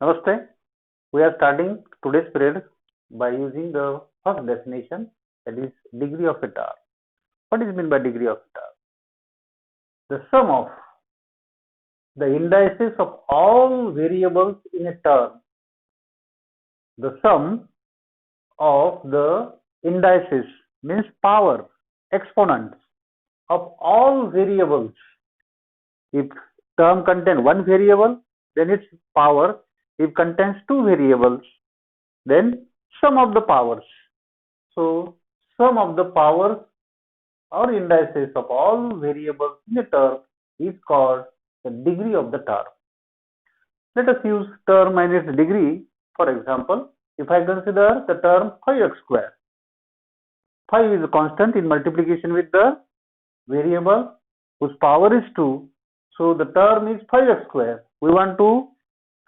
Namaste. We are starting today's period by using the first definition, that is degree of a term. What is meant by degree of a term? The sum of the indices of all variables in a term. The sum of the indices means power, exponents of all variables. If term contains one variable, then its power. If contains two variables, then sum of the powers. So sum of the powers or indices of all variables in a term is called the degree of the term. Let us use term and its degree. For example, if I consider the term 5x square, 5 is a constant in multiplication with the variable whose power is 2. So the term is 5x square. We want to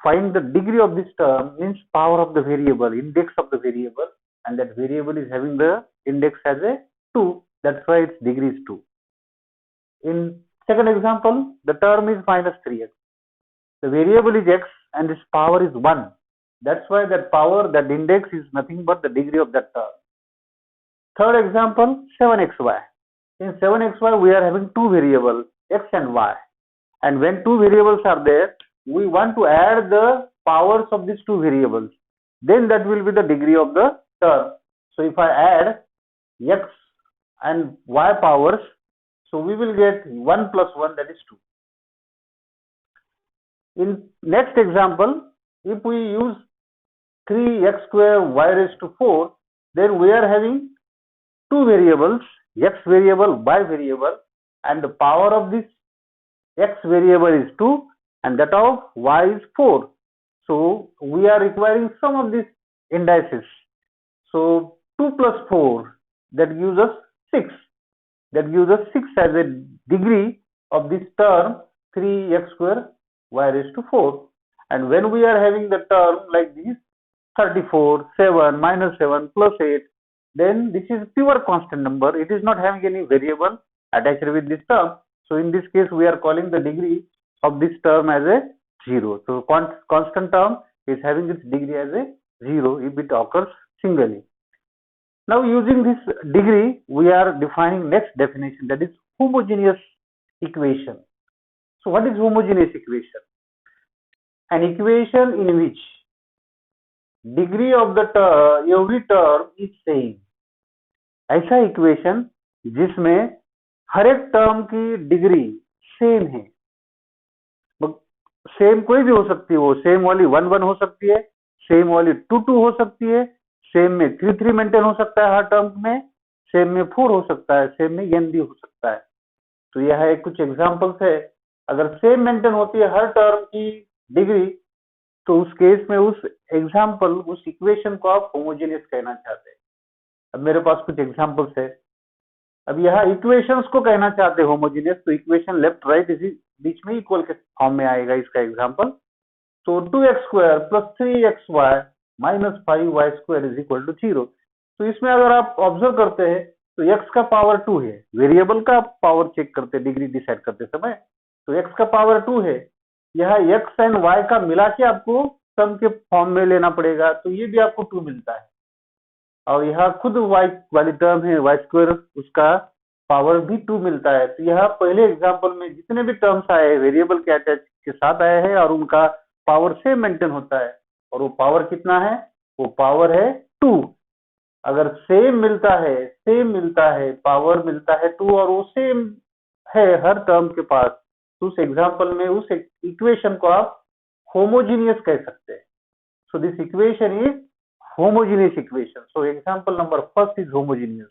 find the degree of this term, means power of the variable, index of the variable, and that variable is having the index as a 2. That's why its degree is 2. In second example, the term is minus 3x. The variable is x and its power is 1. That's why that power, that index is nothing but the degree of that term. Third example, 7xy. In 7xy, we are having two variables, x and y. And when two variables are there, we want to add the powers of these two variables. Then that will be the degree of the term. So if I add x and y powers, so we will get 1 plus 1, that is 2. In next example, if we use 3x square y raised to 4, then we are having two variables, x variable, y variable, and the power of this x variable is 2 and that of y is 4. So we are requiring some of these indices. So 2 plus 4, that gives us 6. That gives us 6 as a degree of this term 3x square y raised to 4. And when we are having the term like this, 34, 7, minus 7, plus 8, then this is pure constant number. It is not having any variable attached with this term. So in this case, we are calling the degree of this term as a 0. So constant term is having its degree as a 0 if it occurs singly. Now using this degree, we are defining next definition, that is homogeneous equation. So what is homogeneous equation? An equation in which degree of the every term is same. ऐसा equation जिसमें हर एक term की degree same है. Same कोई भी हो सकती है, वो सेम वाली 1 1 हो सकती है, सेम वाली 2 2 हो सकती है, सेम में 3 3 मेंटेन हो सकता है हर टर्म में, सेम में 4 हो सकता है, सेम में n भी हो सकता है. तो यह है कुछ एग्जांपल्स है. अगर सेम मेंटेन होती है हर टर्म की डिग्री, तो उस केस में उस एग्जाम्पल, उस इक्वेशन को आप होमोजेनियस कहना चाहते हैं. अब मेरे पास कुछ एग्जाम्पल्स है. अब यहाँ इक्वेशंस को कहना चाहते हैं होमोजेनियस, तो इक्वेशन लेफ्ट राइट इसी बीच में इक्वल के फॉर्म में आएगा इसका एग्जाम्पल. तो 2x square plus 3xy minus 5y square is equal to 0. तो इसमें अगर आप ऑब्जर्व करते हैं तो x का पावर 2 है. वेरिएबल का पावर चेक करते डिग्री डिसाइड करते समय, तो x का पावर 2 है. यह x एंड y का मिला के आपको सम के फॉर्म में लेना पड़ेगा, तो ये भी आपको 2 मिलता है. और यह खुद y वाली टर्म है y स्क्वायर, उसका पावर भी 2 मिलता है. तो यह पहले एग्जांपल में जितने भी टर्म्स आए वेरिएबल के अटैच के साथ आए हैं और उनका पावर सेम मेंटेन होता है. और वो पावर कितना है? वो पावर है 2. अगर सेम मिलता है पावर मिलता है 2 और वो सेम है हर टर्म के पास, तो उस एग्जांपल में उस इक्वेशन को आप होमोजेनियस कह सकते हैं. So this equation is homogeneous equation. So example number first is homogeneous.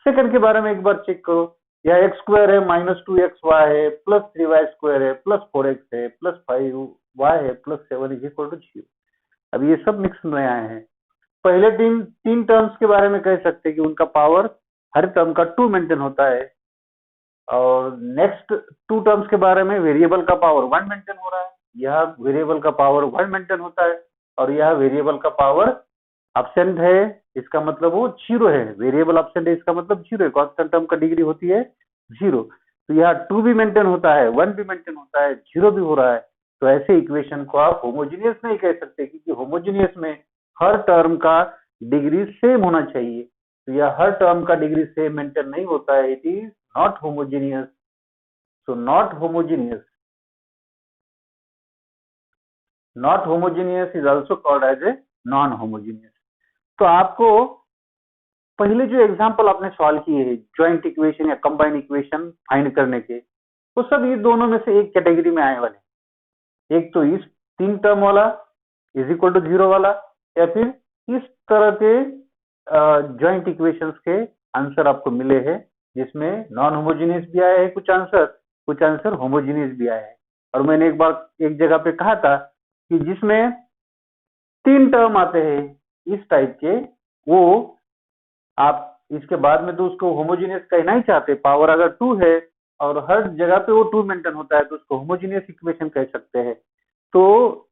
Second के बारे में एक बार चेक करो. यह x स्क्वायर है, माइनस 2xy है, प्लस 3y स्क्वायर है, प्लस 4x है, प्लस 5y है, प्लस 7 इज इक्वल टू 0. अब ये सब मिक्स में आए हैं. पहले तीन टर्म्स के बारे में कह सकते हैं कि उनका पावर हर टर्म का 2 मेंटेन होता है. और नेक्स्ट 2 टर्म्स के बारे में वेरिएबल का पावर 1 मेंटेन हो रहा है, यह वेरिएबल का पावर 1 मेंटेन होता है, और यह वेरिएबल का पावर एब्सेंट है, इसका मतलब वो 0 है. वेरिएबल एब्सेंट है, इसका मतलब 0 है. कांस्टेंट टर्म का डिग्री होती है 0. तो यह 2 भी मेंटेन होता है, 1 भी मेंटेन होता है, 0 भी हो रहा है. तो ऐसे इक्वेशन को आप होमोजीनियस नहीं कह सकते, क्योंकि होमोजीनियस में हर टर्म का डिग्री सेम होना चाहिए, तो यह हर टर्म का डिग्री सेम मेंटेन नहीं होता है, it is not homogeneous. So not homogeneous is also called as a non homogeneous. तो आपको पहले जो एग्जांपल आपने सॉल्व किए हैं ज्वाइंट इक्वेशन या कंबाइन इक्वेशन फाइंड करने के, वो सब ये दोनों में से एक कैटेगरी में आने वाले। एक तो इस 3 टर्म वाला इज इक्वल टू 0 वाला, या फिर इस तरह के ज्वाइंट इक्वेशंस के आंसर आपको मिले हैं, जिसमें नॉन होमोजीनियस भी आया है कुछ आंसर होमोजीनियस भी आया है। और मैंने एक बार एक जगह पे कहा था कि जिसमें 3 टर्म आते हैं इस टाइप के, वो आप इसके बाद में तो उसको होमोजीनियस कहना ही चाहते, पावर अगर 2 है और हर जगह पे वो 2 मेंटेन होता है, तो उसको होमोजीनियस इक्वेशन कह सकते हैं। तो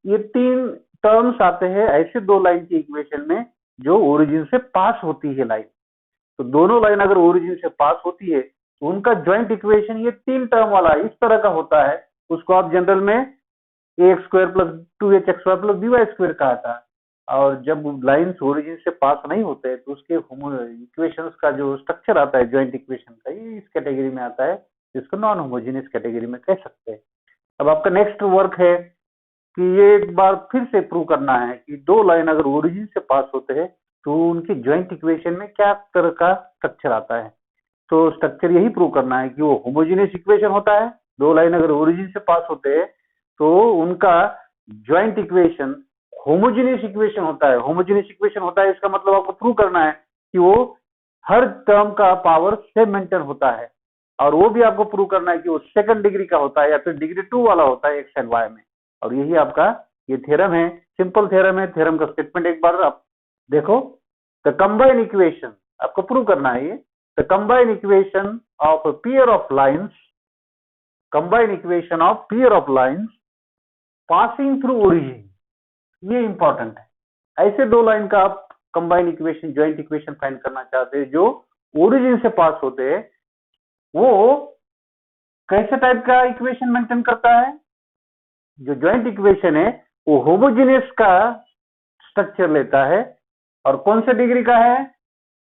ये 3 टर्म्स आते हैं ऐसे 2 लाइन की इक्वेशन में जो ओरिजिन से पास होती है लाइन। तो दोनों लाइन अगर ओरिजिन से पास होती है तो उनका ज्वाइंट इक्वेशन ये 3 टर्म वाला इस तरह का होता है, उसको आप जनरल में ax square plus 2hx y plus by square कहा था। और जब लाइन्स ओरिजिन से पास नहीं होते तो उसके इक्वेशंस का जो स्ट्रक्चर आता है ज्वाइंट इक्वेशन का, ये इस कैटेगरी में आता है, जिसको नॉन होमोजेनियस कैटेगरी में कह सकते हैं। अब आपका नेक्स्ट वर्क है कि ये एक बार फिर से प्रूव करना है कि 2 लाइन अगर ओरिजिन से पास होते हैं तो उनकी ज्वाइंट इक्वेशन में क्या तरह का स्ट्रक्चर आता है। तो स्ट्रक्चर यही प्रूव करना है कि वो होमोजेनियस इक्वेशन होता है, 2 लाइन अगर ओरिजिन से पास होते हैं तो उनका ज्वाइंट इक्वेशन होमोजेनियस इक्वेशन होता है। होमोजेनियस इक्वेशन होता है इसका मतलब आपको प्रूव करना है कि वो हर टर्म का पावर सेम मेंटेन होता है, और वो भी आपको प्रूव करना है कि वो सेकंड डिग्री का होता है या फिर डिग्री 2 वाला होता है एक्स एंड वाई में। और यही आपका ये थ्योरम है, सिंपल थ्योरम है। थ्योरम का स्टेटमेंट एक बार आप देखो, द कंबाइन इक्वेशन आपको प्रूव करना है ये, the combine equation of a pair of lines, combine equation of pair of lines passing through origin, ये इंपॉर्टेंट है। ऐसे 2 लाइन का आप combine equation joint equation find करना चाहते हैं जो ओरिजिन से पास होते हैं, वो कैसे टाइप का इक्वेशन मेंटेन करता है। जो ज्वाइंट इक्वेशन है वो होमोजेनियस का स्ट्रक्चर लेता है, और कौन से डिग्री का है,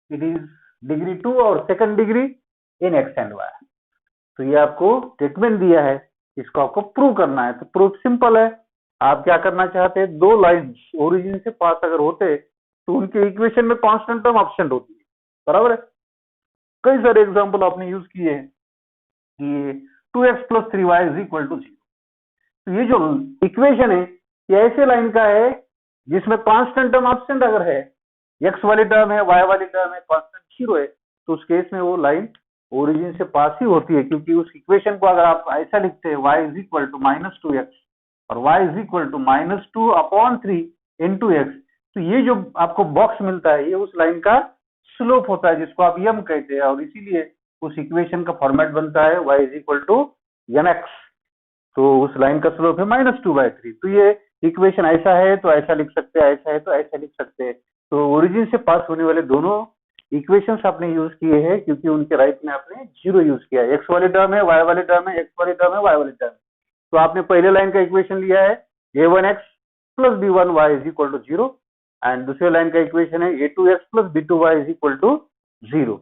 इट इज डिग्री 2 और second degree in x and y. तो ये आपको स्टेटमेंट दिया है, इसको आपको प्रूव करना है। तो प्रूफ सिंपल है, आप क्या करना चाहते हैं, 2 लाइन्स ओरिजिन से पास अगर होते तो उनके इक्वेशन में कांस्टेंट टर्म एब्सेंट होती है, बराबर है। कई सारे एग्जांपल आपने यूज किए हैं कि 2x plus 3y is equal to 0। तो ये जो इक्वेशन है ये ऐसे लाइन का है जिसमें कांस्टेंट टर्म एब्सेंट अगर है, x वाली टर्म है, y वाली टर्म है, कांस्टेंट 0 है, तो उस केस में वो लाइन ओरिजिन से पास ही होती है, क्योंकि उस इक्वेशन को अगर आप ऐसा लिखते हैं y is equal to -2x और y is equal to -2/3 into x, तो ये जो आपको बॉक्स मिलता है ये उस लाइन का स्लोप होता है, जिसको आप यम कहते हैं, और इसीलिए उस इक्वेशन का फॉर्मेट बनता है y is equal to mx। तो उस लाइन का स्लोप है -2/3। तो ये इक्वेशन ऐसा है तो ऐसा लिख सकते हैं, ऐसा है तो ऐसा लिख सकते हैं। तो ओरिजिन से पास होने वाले दोनों इक्वेशंस आपने यूज किए हैं, क्योंकि उनके राइट में आपने 0 यूज किया है। एक्स वाली टर्म है, वाई वाली टर्म है, एक्स वाली टर्म है, वाई वाली टर्म है। तो आपने पहले लाइन का इक्वेशन लिया है a1x plus b1y is equal to 0, and दूसरे लाइन का इक्वेशन है a2x plus b2y is equal to 0।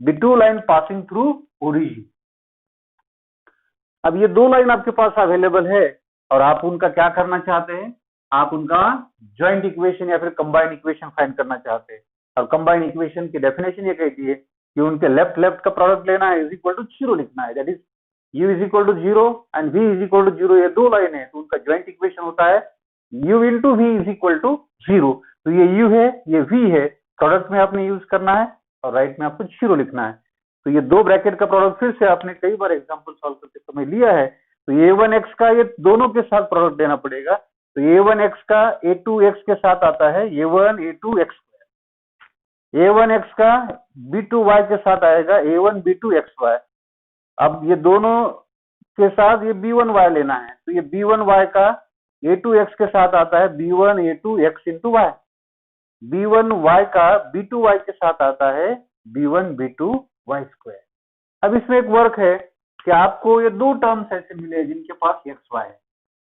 b2 line passing through origin. अब ये 2 लाइन आपके पास अवेलेबल है और आप उनका क्या करना चाहते हैं, आप उनका ज्वाइंट इक्वेशन या फिर कंबाइंड इक्वेशन फाइंड करना चाहते हैं। और कंबाइंड इक्वेशन की डेफिनेशन ये कहती है कि उनके लेफ्ट लेफ्ट का प्रोडक्ट लेना है, इज इक्वल टू 0 लिखना है, that is u is equal to 0 and v is equal to 0। ये 2 लाइन है तो उनका ज्वाइंट इक्वेशन होता है u into v is equal to 0। तो ये u है, ये v है, प्रोडक्ट में आपने यूज करना है और राइट में आपको 0 लिखना है। तो ये 2 ब्रैकेट का प्रोडक्ट फिर से आपने कई बार एग्जांपल सॉल्व करते समय लिया है। तो a1x का ये दोनों के साथ प्रोडक्ट देना पड़ेगा। तो a1x का a2x के साथ आता है a1 a2x, a1x का b2y के साथ आएगा a1 b2xy। अब ये दोनों के साथ ये b1y लेना है, तो ये b1y का a2x के साथ आता है b1 a2x into y, b1y का b2y के साथ आता है b1 b2y स्क्वायर। अब इसमें एक वर्क है कि आपको ये 2 टर्म्स ऐसे मिले जिनके पास xy है,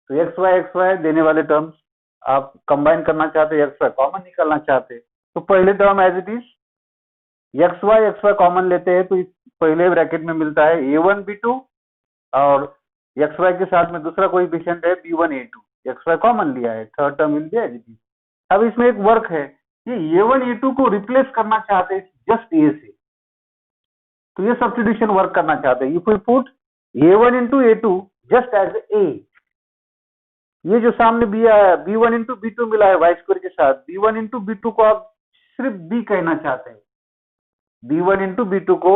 तो एक्स वाई देने वाले टर्म्स आप कंबाइन करना चाहते, एक्स वाई कॉमन निकालना चाहते, तो पहले term as it is x y common लेते हैं, तो इस पहले ब्रैकेट में मिलता है a1 b2 और एक्स वाई के साथ में दूसरा कोएफिशिएंट है b1 a2, x y common लिया है, थर्ड टर्म मिल गया एज इट इज। अब इसमें एक वर्क है कि a1 a2 को रिप्लेस करना चाहते हैं जस्ट a से, तो ये सब्स्टिट्यूशन वर्क करना चाहते हैं। If we put a1 into a2 just as a, ये जो सामने b1 into b2 मिला है वाई स्क्वायर के साथ, b1 into b2 को आप सिर्फ b कहना चाहते हैं, b1 into b2 को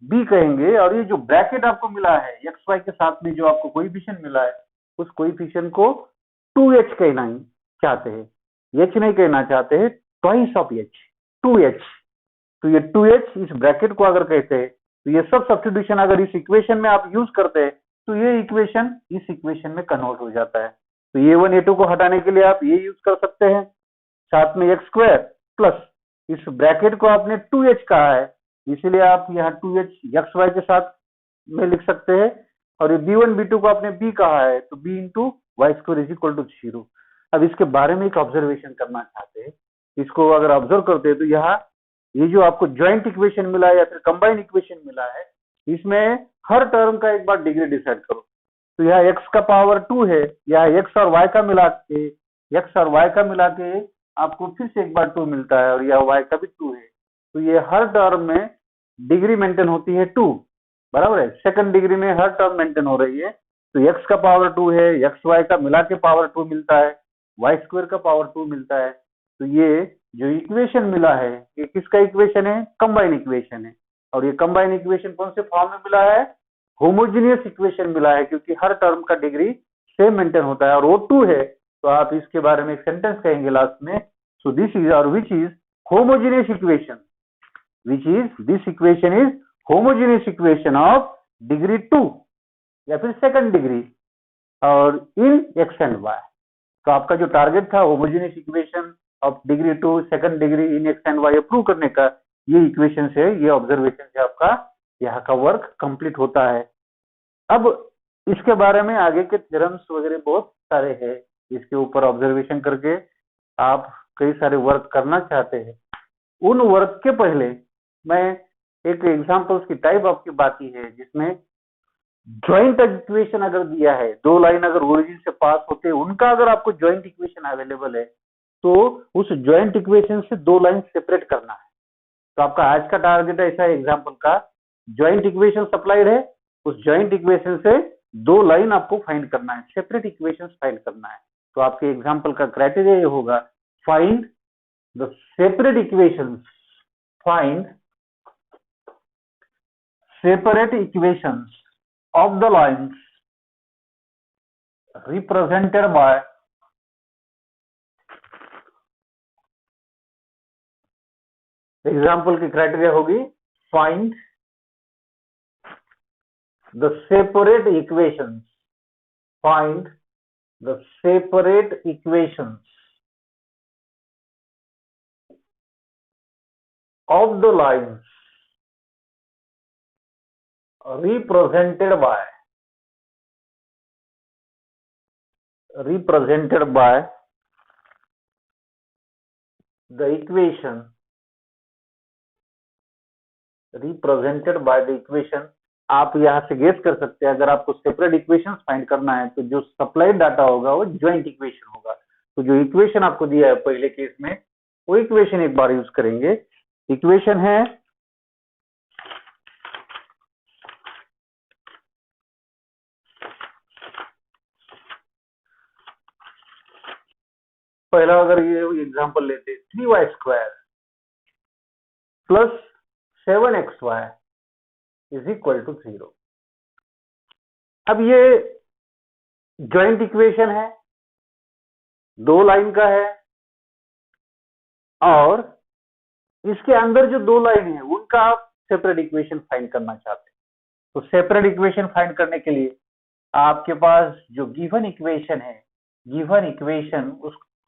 b कहेंगे, और ये जो ब्रैकेट आपको मिला है एक्स वाई के साथ में जो आपको कोएफिशिएंट मिला है, उस कोएफिशिएंट को 2h कहना ही चाहते हैं, h नहीं कहना चाहते हैं, ट्वाइस ऑफ h, 2h। तो ये 2h इस ब्रैकेट को अगर कहते हैं, तो ये सब सब्स्टिट्यूशन अगर इस इक्वेशन में आप यूज करते हैं, तो ये इक्वेशन इस इक्वेशन में कन्वर्ट हो जाता है। तो a1 a2 को हटाने के लिए आप ये यूज कर सकते हैं, साथ में x स्क्वायर प्लस इस ब्रैकेट को आपने 2h कहा है, इसीलिए आप यहाँ 2h एक्स वाई के साथ में लिख सकते हैं, और ये b1 b2 को आपने b कहा है, तो b into y square is equal to 0। अब इसके बारे में एक ऑब्जर्वेशन करना चाहते हैं, इसको अगर ऑब्जर्व करते हैं तो यहाँ ये जो आपको ज्वाइंट इक्वेशन मिला है या फिर कंबाइन इक्वेशन मिला है, इसमें हर टर्म का एक बार डिग्री डिसाइड करो। तो यहाँ x का पावर 2 है, यहाँ x और y का मिला के आपको फिर से एक बार 2 मिलता है, और यह y का भी 2 है, तो ये हर टर्म में डिग्री मेंटेन होती है 2, बराबर है, सेकंड डिग्री में हर टर्म मेंटेन हो रही है। तो x का पावर 2 है, x y का मिला के पावर 2 मिलता है, y स्क्वायर का पावर 2 मिलता है। तो ये जो इक्वेशन मिला है, ये किसका इक्वेशन है? कंबाइन इक्वेशन है, और ये कंबाइन इक्वेशन कौन से फॉर्म में मिला है? होमोजेनियस इक्वेशन मिला है, क्योंकि हर टर्म का डिग्री सेम मेंटेन होता है, और वो 2 है, तो आप इसके बारे में एक सेंटेंस कहेंगे लास्ट में, सो दिस इज और which is homogeneous equation, this equation is homogeneous equation of degree 2 या फिर सेकंड डिग्री और इन एक्स एंड वाई। तो आपका जो टारगेट था homogeneous equation of degree 2 second degree in x and y prove करने का, ये इक्वेशन से, ये ऑब्जर्वेशन से आपका यहाँ का वर्क कंप्लीट होता है। अब इसके बारे में आगे के थ्योरम्स वगैरह बहुत सारे हैं, इसके ऊपर ऑब्जर्वेशन करके आप कई सारे वर्क करना चाहते हैं। उन वर्क के पहले मैं एक एग्जांपल्स की टाइप आपकी बाकी है, जिसमें ज्वाइंट इक्वेशन अगर दिया है, 2 लाइन अगर ओरिजिन से पास होते हैं, उनका अगर आपको ज्वाइंट इक्वेशन अवेलेबल है, तो उस ज्वाइंट इक्वेशन से 2 लाइन सेपरेट करना है। तो आपका आज का टारगेट ऐसा है एग्जाम्पल का, ज्वाइंट इक्वेशन सप्लाइड है, उस ज्वाइंट इक्वेशन से 2 लाइन आपको फाइंड करना है, सेपरेट इक्वेशन फाइंड करना है। तो आपके एग्जाम्पल का क्राइटेरिया ये होगा, find the separate equations, find separate equations of the lines represented by example की क्राइटेरिया होगी, find the separate equations, find the separate equations of the lines represented by the equation, represented by the equation। आप यहां से guess कर सकते हैं, अगर आपको सेपरेट इक्वेशन फाइंड करना है तो जो सप्लाइड डाटा होगा वो ज्वाइंट इक्वेशन होगा। तो जो इक्वेशन आपको दिया है पहले केस में, वो इक्वेशन एक बार यूज करेंगे। इक्वेशन है पहला, अगर ये एग्जांपल लेते 3y square plus 7xy is equal to 0। अब ये ज्वाइंट इक्वेशन है, 2 लाइन का है, और इसके अंदर जो 2 लाइन है उनका आप सेपरेट इक्वेशन फाइंड करना चाहते हैं। तो सेपरेट इक्वेशन फाइंड करने के लिए आपके पास जो गिवन इक्वेशन है, गिवन इक्वेशन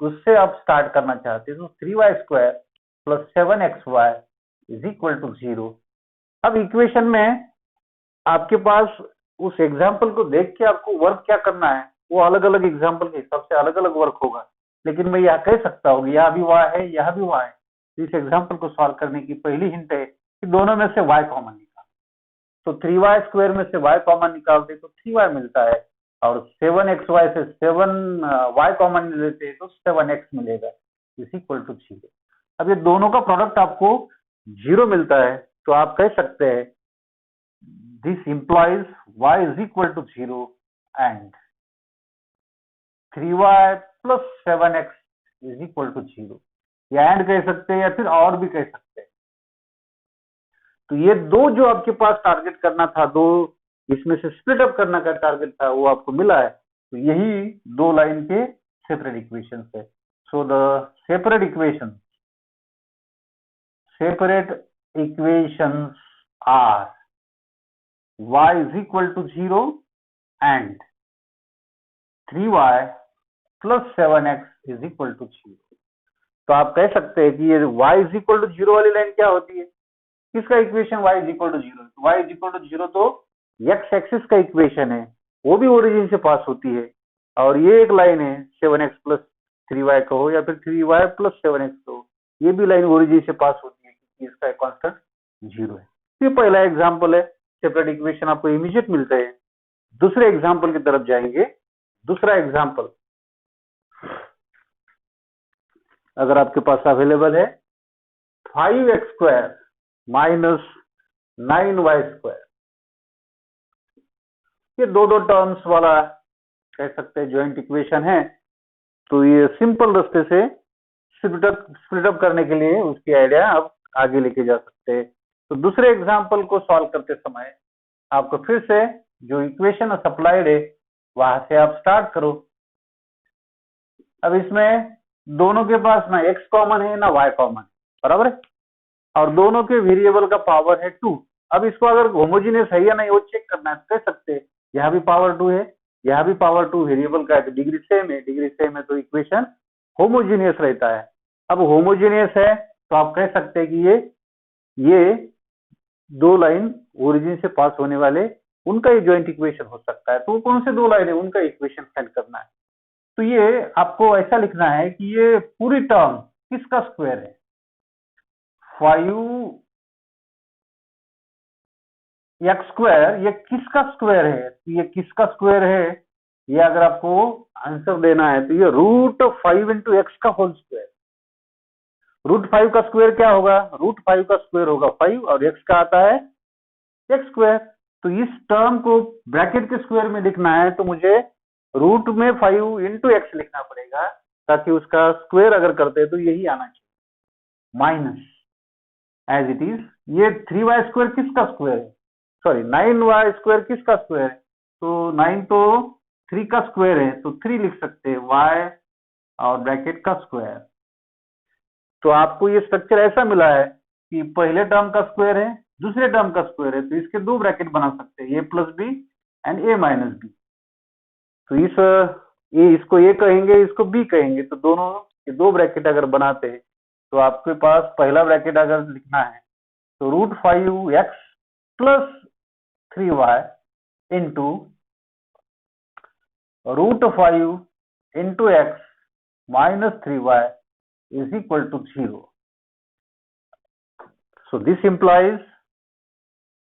उससे आप स्टार्ट करना चाहते हैं। तो 3y square plus 7xy is equal to 0। अब इक्वेशन में आपके पास उस एग्जाम्पल को देख के आपको वर्क क्या करना है, वो अलग अलग एग्जाम्पल के हिसाब से अलग अलग वर्क होगा, लेकिन मैं यह कह सकता हूँ यहाँ भी y है यहाँ भी y है। इस एग्जाम्पल को सॉल्व करने की पहली हिंट है कि दोनों में से y कॉमन निकाल, तो 3y स्क्वायर में से y कॉमन निकालते तो 3y मिलता है, और 7xy से 7y कॉमन लेते हैं तो 7x मिलेगा, इज इक्वल टू 0। अब ये दोनों का प्रोडक्ट आपको 0 मिलता है, तो आप कह सकते हैं this implies y is equal to 0 and 3y plus 7x is equal to 0, या एंड कह सकते हैं या फिर और भी कह सकते हैं। तो ये दो जो आपके पास टारगेट करना था, दो इसमें से स्प्लिट अप करना का टारगेट था, वो आपको मिला है। तो यही दो लाइन के सेपरेट इक्वेशन है। So the separate equations are y is equal to 0 and 3y plus 7x is equal to 0। तो आप कह सकते हैं कि ये y is equal to 0 वाली लाइन क्या होती है, किसका equation y is equal to 0? y is equal to 0 तो x एक्सिस का इक्वेशन है, वो भी ओरिजिन से पास होती है, और ये एक लाइन है 7x प्लस 3y कहो या फिर 3y प्लस 7x कहो, ये भी लाइन ओरिजिन से पास होती है क्योंकि इसका कांस्टेंट 0 है। ये पहला एग्जांपल है, सेपरेट इक्वेशन आपको इमीडिएट मिलते हैं। दूसरे एग्जांपल की तरफ जाएंगे। दूसरा एग्जांपल अगर आपके पास अवेलेबल है 5x square minus 9y square, ये दो टर्म्स वाला कह सकते हैं ज्वाइंट इक्वेशन है। तो ये सिंपल रास्ते से स्प्लिट अप करने के लिए उसकी आइडिया आप आगे लेके जा सकते हैं। तो दूसरे एग्जांपल को सॉल्व करते समय आपको फिर से जो इक्वेशन सप्लाइड है वहां से आप स्टार्ट करो। अब इसमें दोनों के पास ना x कॉमन है ना y कॉमन, बराबर है, और दोनों के वेरिएबल का पावर है 2। अब इसको अगर होमोजीनियस है या नहीं वो चेक करना है, कह सकते हैं यहाँ भी पावर 2 है, यहाँ भी पावर 2 वेरिएबल का है, तो डिग्री सेम है तो इक्वेशन होमोजीनियस रहता है। अब होमोजीनियस है तो आप कह सकते हैं कि ये दो लाइन ओरिजिन से पास होने वाले उनका ये ज्वाइंट इक्वेशन हो सकता है। तो कौन से दो लाइन है उनका इक्वेशन फाइंड करना है। तो ये आपको ऐसा लिखना है कि ये पूरी टर्म किसका स्क्वायर है, 5x स्क्वायर, ये किसका स्क्वायर है, ये किसका स्क्वायर है, ये अगर आपको आंसर देना है तो ये √5 इंटू एक्स का होल स्क्वायर। √5 का स्क्वायर क्या होगा, √5 का स्क्वायर होगा 5 और x का आता है x स्क्वायर। तो इस टर्म को ब्रैकेट के स्क्वायर में लिखना है तो मुझे रूट में 5 इंटू एक्स लिखना पड़ेगा, ताकि उसका स्क्वायर अगर करते हैं तो यही आना चाहिए, माइनस एज इट इज। ये 3y स्क्वायर किसका स्क्वायर है, सॉरी 9y स्क्वायर किसका स्क्वायर है, तो 9 तो 3 का स्क्वायर है, तो 3 लिख सकते हैं y और ब्रैकेट का स्क्वायर। तो आपको ये स्ट्रक्चर ऐसा मिला है कि पहले टर्म का स्क्वायर है, दूसरे टर्म का स्क्वायर है, तो इसके दो ब्रैकेट बना सकते हैं, a plus b and a minus b. तो इसको a कहेंगे, इसको b कहेंगे, तो दोनों के दो ब्रैकेट अगर बनाते हैं तो आपके पास पहला ब्रैकेट अगर लिखना है तो √5x plus 3y into √5 into x minus 3y is equal to 0। So this implies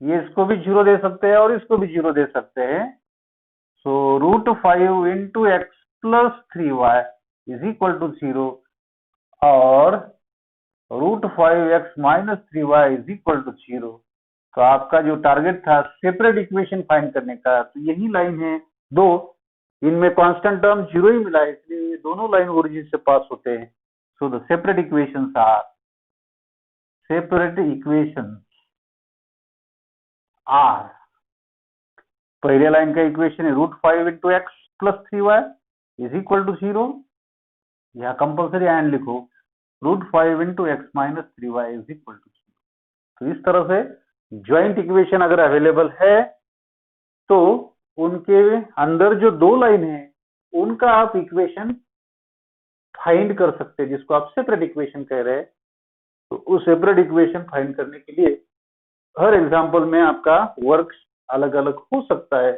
ये इसको भी 0 दे सकते हैं और इसको भी 0 दे सकते हैं। So √5 into x plus 3y is equal to 0 और √5x minus 3y is equal to 0। तो आपका जो टारगेट था सेपरेट इक्वेशन फाइंड करने का, तो यही लाइन है दो, इनमें कांस्टेंट टर्म 0 ही मिला है, इसलिए ये दोनों लाइन ओरिजिन से पास होते हैं। So the separate equations are पहले लाइन का इक्वेशन है √5 into x plus 3y is equal to 0, यहाँ कंपल्सरी एंड लिखो, √5 into x minus 3y is equal to 0। तो इस तरह से ज्वाइंट इक्वेशन अगर अवेलेबल है तो उनके अंदर जो दो लाइन है उनका आप इक्वेशन फाइंड कर सकते हैं, जिसको आप सेपरेट इक्वेशन कह रहे हैं। तो उस सेपरेट इक्वेशन फाइंड करने के लिए हर एग्जांपल में आपका वर्क अलग अलग हो सकता है,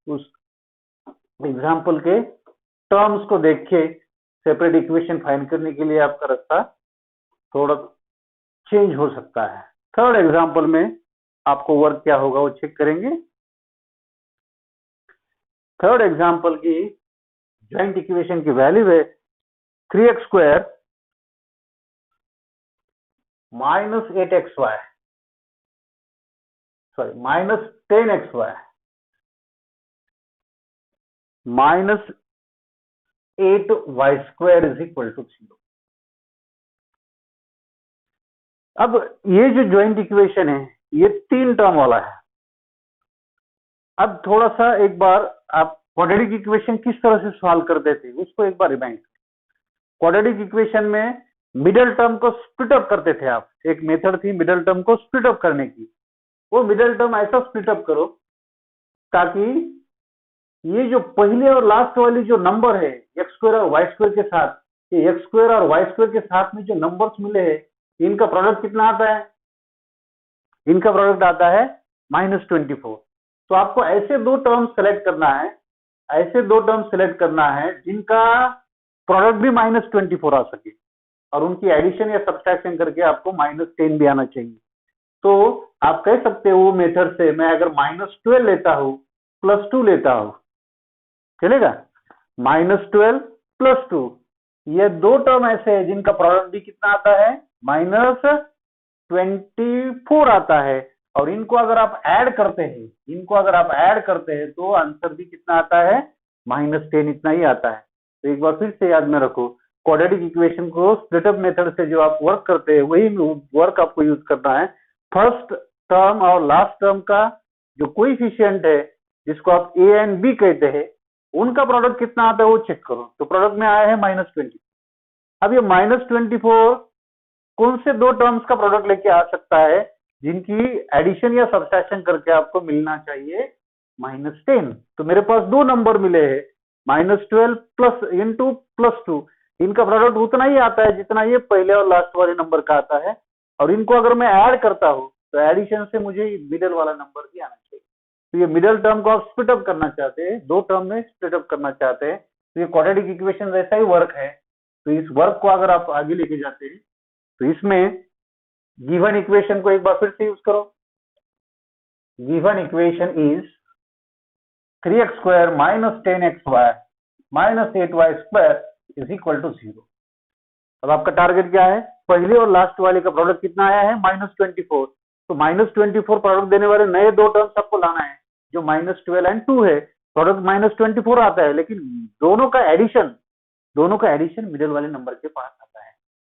उस एग्जाम्पल के टर्म्स को देख के सेपरेट इक्वेशन फाइंड करने के लिए आपका रास्ता थोड़ा चेंज हो सकता है। थर्ड एग्जाम्पल में आपको वर्क क्या होगा वो चेक करेंगे। थर्ड एग्जाम्पल की ज्वाइंट इक्वेशन की वैल्यू है 3x square minus 8xy, sorry minus 10xy minus 8y square is equal to 0। अब ये जो ज्वाइंट इक्वेशन है ये 3 टर्म वाला है। अब थोड़ा सा एक बार आप क्वाड्रेटिक इक्वेशन किस तरह से सॉल्व करते थे उसको एक बार रिमाइंड। क्वाड्रेटिक इक्वेशन में मिडल टर्म को स्प्लिट अप करते थे आप। एक मेथड थी मिडल टर्म को स्प्लिट अप करने की। वो मिडल टर्म ऐसा स्प्लिट अप करो ताकि ये जो पहले और लास्ट वाली जो नंबर है एक्स स्क्वायर और वाई स्क्वायर के साथ, ये एक्स स्क्वायर और वाई स्क्वायर के साथ में जो नंबर्स मिले हैं इनका प्रोडक्ट कितना आता है? इनका प्रोडक्ट आता है -24। तो आपको ऐसे दो टर्म सेलेक्ट करना है, ऐसे दो टर्म सेलेक्ट करना है जिनका प्रोडक्ट भी -24 आ सके और उनकी एडिशन या सब्सट्रैक्शन करके आपको -10 भी आना चाहिए। तो आप कह सकते हो वो मेथड से मैं अगर -12 लेता हूं +2 लेता हूं चलेगा? -12 +2 ये दो टर्म ऐसे है जिनका प्रोडक्ट भी कितना आता है? -24 आता है। और इनको अगर आप ऐड करते हैं, इनको अगर आप ऐड करते हैं तो आंसर भी कितना आता है? -10 इतना ही आता है। तो एक बार फिर से याद में रखो, क्वाड्रेटिक इक्वेशन को स्प्लिट अप मेथड से जो आप वर्क करते हैं वही वर्क आपको यूज करना है। फर्स्ट टर्म और लास्ट टर्म का जो कोएफिशिएंट है जिसको आप ए एंड बी कहते हैं उनका प्रोडक्ट कितना आता है वो चेक करो। तो प्रोडक्ट में आया है -20। अब ये -24 कौन से दो टर्म्स का प्रोडक्ट लेके आ सकता है जिनकी एडिशन या सब्सट्रैक्शन करके आपको मिलना चाहिए -10। तो मेरे पास दो नंबर मिले हैं -12 प्लस इंटू +2। इनका प्रोडक्ट उतना ही आता है जितना ये पहले और लास्ट वाले नंबर का आता है। और इनको अगर मैं ऐड करता हूं तो एडिशन से मुझे मिडल वाला नंबर भी आना चाहिए। तो ये मिडल टर्म को आप स्प्लिट अप करना चाहते हैं, दो टर्म में स्प्लिट अप करना चाहते हैं, तो ये क्वाड्रेटिक इक्वेशन ऐसा ही वर्क है। तो इस वर्क को अगर आप आगे लेके जाते हैं तो इसमें गिवन इक्वेशन को एक बार फिर से यूज करो। Given equation is 3x square minus 10xy minus 8y square is equal to 0। अब आपका टारगेट क्या है? पहले और लास्ट वाले का प्रोडक्ट कितना आया है? -24। तो -24 प्रोडक्ट देने वाले नए दो टर्म्स आपको लाना है जो -12 एंड 2 है। प्रोडक्ट -24 आता है लेकिन दोनों का एडिशन मिडिल वाले नंबर के पास आता है।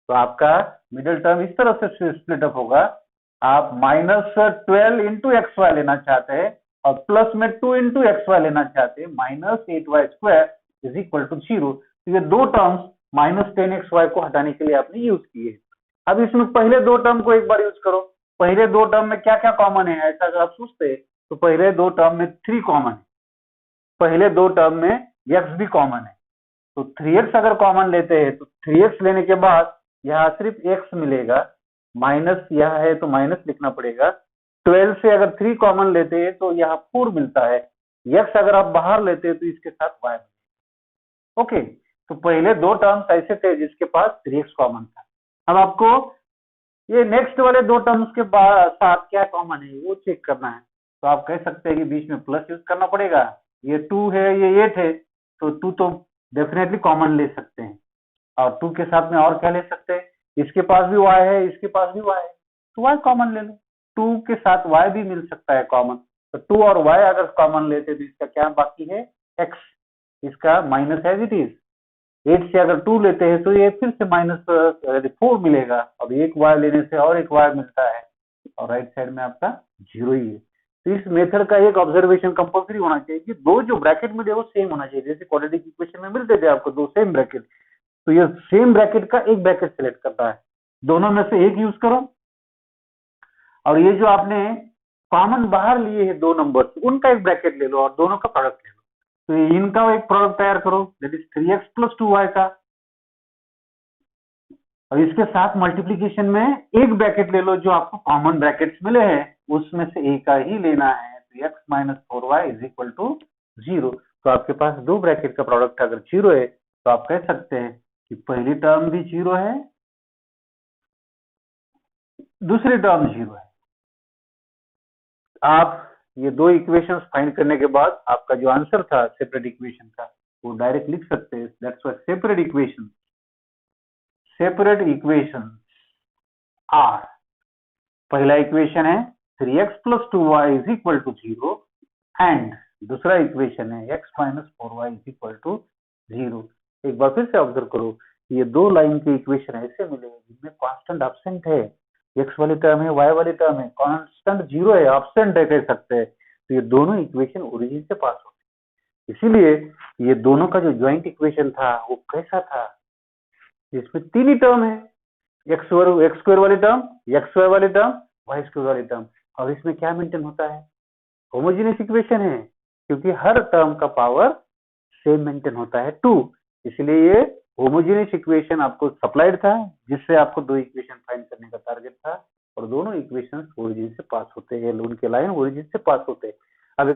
तो आपका मिडिल टर्म इस तरह से स्प्लिट अप होगा। आप -12 इंटू XY लेना चाहते हैं और प्लस में 2 इंटू XY लेना चाहते हैं, -8y square is equal to 0। तो ये दो टर्म्स -10xy को हटाने के लिए आपने यूज किए। अब इसमें पहले दो टर्म को एक बार यूज करो। पहले दो टर्म में क्या क्या कॉमन है ऐसा अगर आप सोचते हैं तो पहले दो टर्म में 3 कॉमन है, पहले दो टर्म में x भी कॉमन है। तो 3x अगर कॉमन लेते हैं तो 3x लेने के बाद यहाँ सिर्फ x मिलेगा, माइनस यह है तो माइनस लिखना पड़ेगा। 12 से अगर 3 कॉमन लेते हैं तो यहाँ 4 मिलता है। x अगर आप बाहर लेते हैं तो इसके साथ y मिलेगा। ओके, तो पहले दो टर्म्स ऐसे थे जिसके पास 3x कॉमन था। अब आपको ये नेक्स्ट वाले दो टर्म्स के साथ क्या कॉमन है वो चेक करना है। तो आप कह सकते हैं कि बीच में प्लस यूज करना पड़ेगा। ये 2 है, ये 8 है, तो 2 तो डेफिनेटली कॉमन ले सकते हैं। और 2 के साथ में और क्या ले सकते हैं? इसके पास भी y है, इसके पास भी y है, तो y कॉमन ले लो। 2 के साथ y भी मिल सकता है कॉमन। तो 2 और y अगर कॉमन लेते तो इसका क्या बाकी है? x, इसका माइनस एज इट इज। 8 से अगर 2 लेते हैं तो ये फिर से -4 मिलेगा और एक y लेने से और एक y मिलता है और राइट साइड में आपका 0 ही है। तो इस मेथड का एक ऑब्जर्वेशन कंपल्सरी होना चाहिए कि दो जो ब्रैकेट मिले वो सेम होना चाहिए। जैसे क्वाड्रेटिक इक्वेशन में मिलते थे आपको दो सेम ब्रैकेट, तो ये सेम ब्रैकेट का एक ब्रैकेट सेलेक्ट करता है, दोनों में से एक यूज करो। और ये जो आपने कॉमन बाहर लिए हैं दो नंबर, उनका एक ब्रैकेट ले लो और दोनों का प्रोडक्ट ले लो। तो इनका एक प्रोडक्ट तैयार करो, दैट इज 3x + 2y का। और इसके साथ मल्टीप्लीकेशन में एक ब्रैकेट ले लो जो आपको कॉमन ब्रैकेट्स मिले हैं, उसमें से एक का ही लेना है। तो x - 4y = 0। तो आपके पास दो ब्रैकेट का प्रोडक्ट अगर जीरो है तो आप कह सकते हैं कि पहली टर्म भी जीरो है, दूसरी टर्म जीरो है। आप ये दो इक्वेशंस फाइंड करने के बाद आपका जो आंसर था सेपरेट इक्वेशन का वो डायरेक्ट लिख सकते हैं। That's why separate equation are, पहला इक्वेशन है 3x + 2y = 0 एंड दूसरा इक्वेशन है x - 4y = 0। एक बार फिर से ऑब्जर्व करो, ये दो लाइन के इक्वेशन ऐसे मिले जिनमें कांस्टेंट एब्सेंट है, x वाली टर्म है, y वाली टर्म है, कांस्टेंट जीरो है, एब्सेंट है कह सकते हैं। तो ये दोनों इक्वेशन ओरिजिन से पास होते हैं। इसीलिए ये दोनों का जो ज्वाइंट इक्वेशन था वो कैसा था, जिसमें तीन ही टर्म है, एक्स स्क्वायर वाली टर्म, एक्स वाई वाली टर्म, वाई स्क्वायर वाली टर्म। और इसमें क्या मेंटेन होता है, होमोजेनियस इक्वेशन है, क्योंकि हर टर्म का पावर सेम मेंटेन होता है 2। इसलिए ये होमोजेनियस इक्वेशन आपको सप्लाइड था, जिससे आपको दो इक्वेशन फाइंड करने का टारगेट था, और दोनों इक्वेशन ओरिजिन से पास होते हैं, उनके लाइन ओरिजिन से पास होते हैं।